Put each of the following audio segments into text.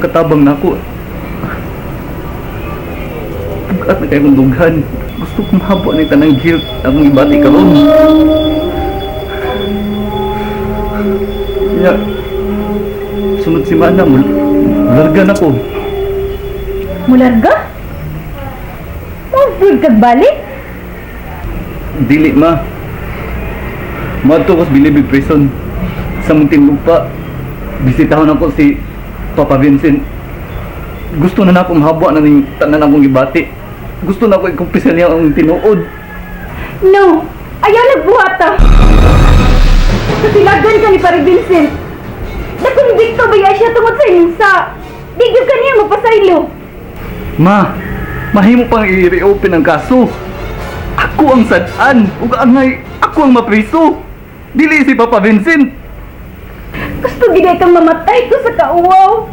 katabang na ako. Bukat na kayo kong dughan. Gusto kong mahabo ni tanang guilt akong ibati ka ron. Kaya, sunod si Mana, mulargan ako. Mularga? Mawag kag balik? Dili, ma. Mato ko sa Bilibid Prison. Sa Muntinlupa, bisitahon ako si Papa Vincent. Gusto na akong mahabo na ning tanan akong ibati. Gusto na ako ikumpisa niya ang tinuod. No! Ayaw nagbuhata! Kasilagan ka ni Pare Vincent. Nakonbikto ba siya tungod sa insa? Di gyud ka niya magpasaylo. Ma, mahimo pang i-reopen ang kaso. Ako ang sad-an, ug angay ako ang mapriso. Dili si Papa Vincent. Gusto gid kang mamatay ko sa kauwaw.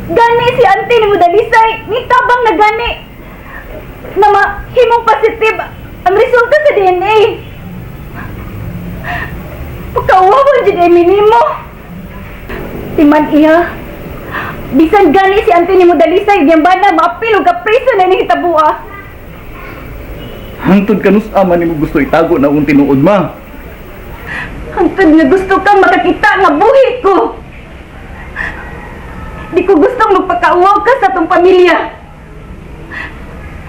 Gani si auntie ni Mudalisay, nitabang na gani na mahimong positive ang resulta sa DNA. Pagkauwawan dyan ay minimo. Timan iya, bisan gani si auntie ni Mudalisay, diyan ba na mapil o kapriso na nihitabuha. Hangtod kanus ama ni mo gusto itago na akong tinuod, ma. Hangtod nga gusto kang makakita nga buhi ko. Di ko gustong magpakauwaw ka sa atong pamilya.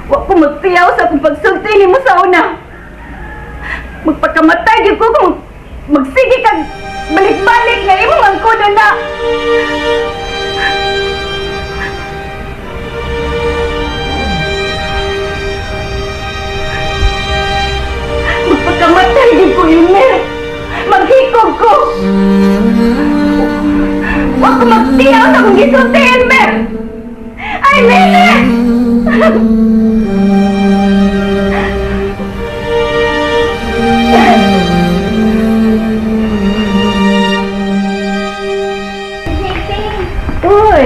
Wa ko magtiyaw sa akong pagsulti ni mo sa una. Magpakamatay gyud ko kung magsige kag balik-balik nga imong angkodo na. Magpakamatay gyud ko, Imer. Maghikog ko. Wa ko magtiyaw sa akong gisulti, Imer. I mean it! Uy,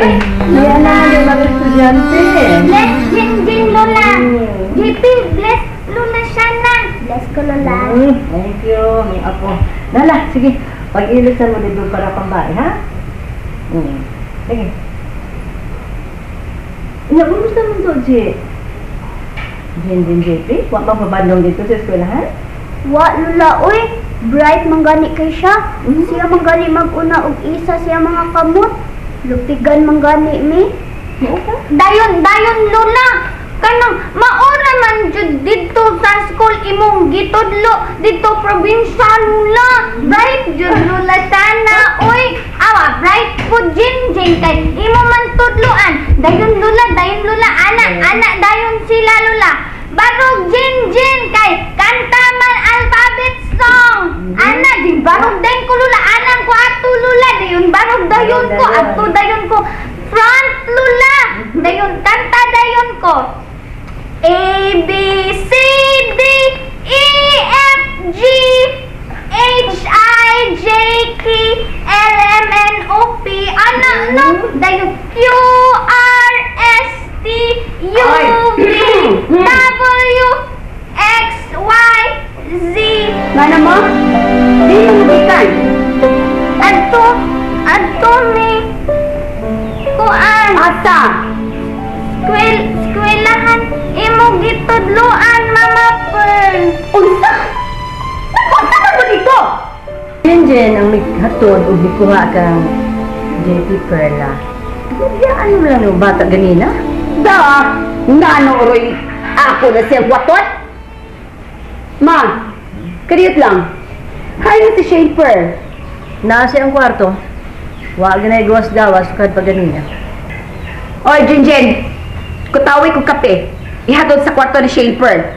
yan na yung mga estudyante. Bless Jinjin Lola. JP, bless Lola siya na. Bless ko Lola. Thank you, may apo. Lala, sige, pag-ilisan mo dito para pambahay, ha? Sige. Kumusta mo to, Jinjin JP? Huwag mapabandong dito sa eskwelahan? Wa Lola, uy. Bright manggani kay siya. Siya manggani mag-una og isa siya mga kamot. Lutigan manggani mi. Dayon Lola. Kanang maura man jud dito sa school imong gitudlo dito probinsya Lola. Bright jud Lola sana. Uy, awa bright po Jinjin kay imo man tudloan. Dayon Lola, anak dayon sila Lola. Barog Jinjin kay kanta man alphabet song. Ana di barog din ko Lola, anang ko ato Lola, dayon barog dayon ko, ato dayon ko. Front Lola, dayon kanta dayon ko. A B C D E F G H I J K L M N O P. Ana no, dayon Q R S T U V W X Y Z. Mana mo? Di mo magikan. Adto mi kuan. Asa? Eskwelahan imo gitudloan Mama Pearl. Unsa? Nakunta ka mo dito? Jinjin ang naghatod o gikuha kang JP Perla. Ano mo lang yung bata ganina? Da! Nano oroy ako na siyang watot? Ma, kariyot lang. Hay na si Shaper. Nasa ang kwarto. Huwag na igawas-gawas sukad pa ganina. Oy, Jinjin! Kutawi ko kape. Ihatod sa kwarto ni Shaper.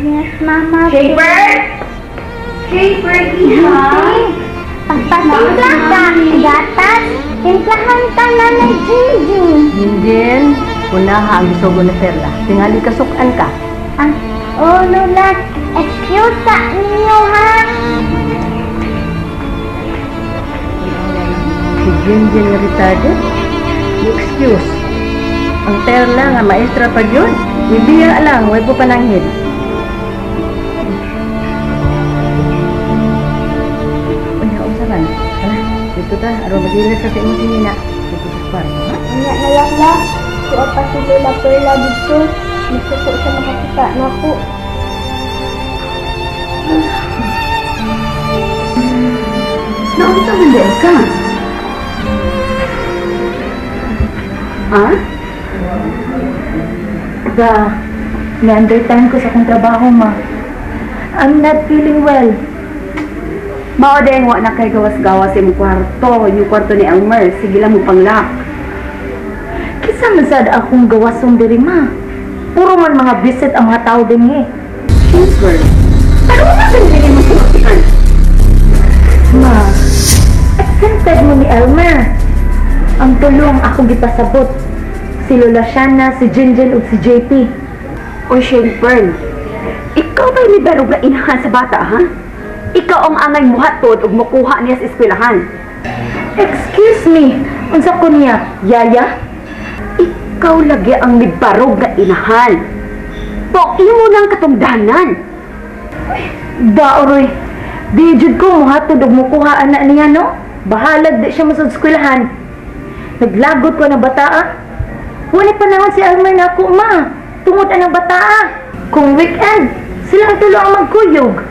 Yes, Mama. Shaper! Shaper, iha! Pagpatimpla ka, gatas. Timplahan ka na ng Jinjin. Jinjin, unaha ang isugo na Perla. Tingali kasukan ka. Oh, Lola. Excuse sa inyo, ha? Si Jinjin nga retarded? Excuse. Ang Perla nga maestra pa yun. Bibira lang, huwag po pananghin. Unya, usapan. Hala, dito ta. Araw mag-ilis sa imong sinina. kwarto, ha? Anya na lang la. Suwa pa si Lola Perla dito. Gusto ko siya makakita na po. Naunsa man din ka? Ha? Ni-undertime ko sa akong trabaho, ma. I'm not feeling well. Mao din wa na kay gawas-gawas imong kwarto, yung kwarto ni Elmer, sige lang mo panglock. Kisa man sad akong gawasong diri, ma. Puro man mga visit ang mga tao din eh. Super. Pero ano sa hindi mo sinutikan? Ma, accepted mo ni Elmer. Ang tulong ako gipasabot. Si Lola Shana, si Jinjin ug si JP. O Shane Pearl, ikaw ba ni Barog na inahan sa bata, ha? Ikaw ang angay muhatod ug mukuha niya sa eskwelahan. Excuse me, unsa ko niya? Yaya? Ikaw lagi ang nibarog na inahan. Poki mo lang katungdanan. Daoroy, di jud ko muhatod ug mukuha anak niya, no? Bahalag di siya masud eskwelahan. Naglagot ko na bataa. Wala panahon si Elmer na ako, ma. Tungod anang bataa. Kung weekend, sila ang tulo ang magkuyog.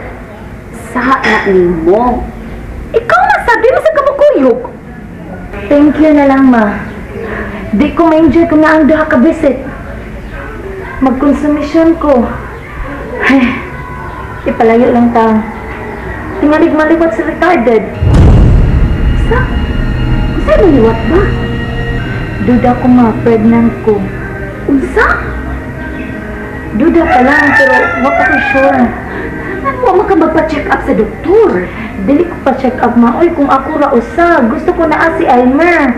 Sa na nimo. Ikaw masabi mo sa kamukuyog. Thank you na lang, ma. Di ko ma-enjoy kung nga ang duha ka visit. Magkonsumisyon ko. Ay, ipalayo lang ta. Tingalig-maliwat sa retarded. Sa liwat ba? Duda ko, ma, pregnant ko. Unsa? Duda pa lang, pero wala ko sure. Ano mo ka magpa-check up sa doktor? Dili ko pa check up, ma. Oy, kung ako ra usa, gusto ko na si Elmer.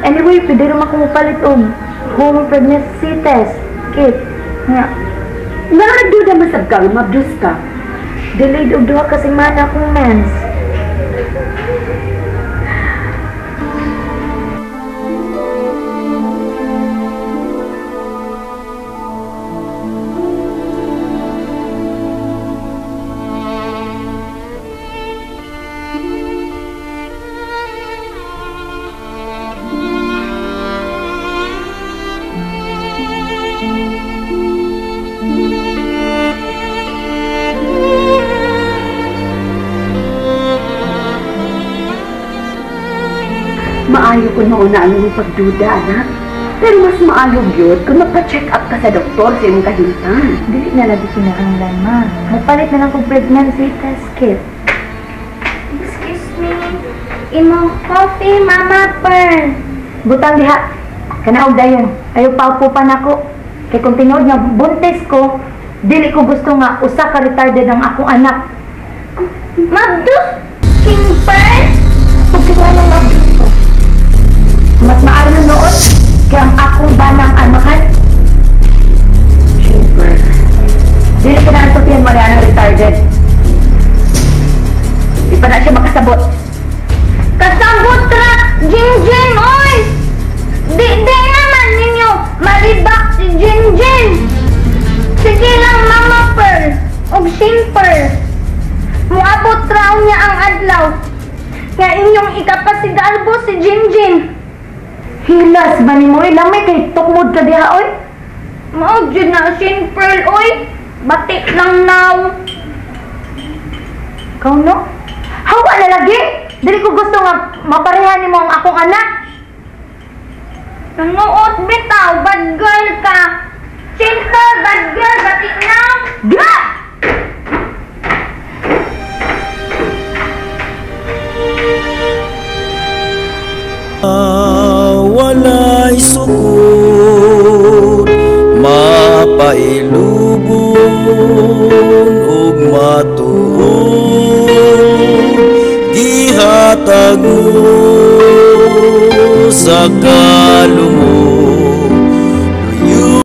Anyway, pwede rin ako mapalit og home pregnancy test kit. Nga. Naraduda masab ka, mabdus ka. Delayed og duha ka semana akong mens. Maayo ko noon na ano yung pagduda, anak. Pero mas maayo yun kung magpa-check up ka sa doktor sa iyong kahintan. Dili na lagi kinahanglan, ma. Mapalit na lang kong pregnancy test kit. Excuse me. Imo coffee, Mama Pearl. Butang diha. Kanaog dayon. Ayaw paupo pa nako. Kay kung tinuod nga buntis ko, dili ko gusto nga usa ka retarded ang akong anak. Mabdus! King Pearl! Pagkita ng mabdus ko. Mas maaari na noon kaya ang akong banang anahan. Super. Dili ko na ang sabihan mo na retarded. Di pa na siya makasabot. Kasabot ra! Jinjin, oy! Di naman ninyo maribak si Jinjin! Sige lang, Mama Pearl. Og Simper. Muabot raw niya ang adlaw. Kaya inyong ikapasigalbo si Jinjin. Hilas ba ni mo? Lamay kay tukmod ka diha, oy? Mao jud na Simper, oy! Batik lang now. Ikaw no? Hawa na lagi! Dili ko gusto nga maparehan ni mo ang akong anak. Nanuot bitaw, bad girl ka. Simper, bad girl, batik now. Ga! Walay sukod, mapailubon ug matuod, gihatag mo sa kalumon.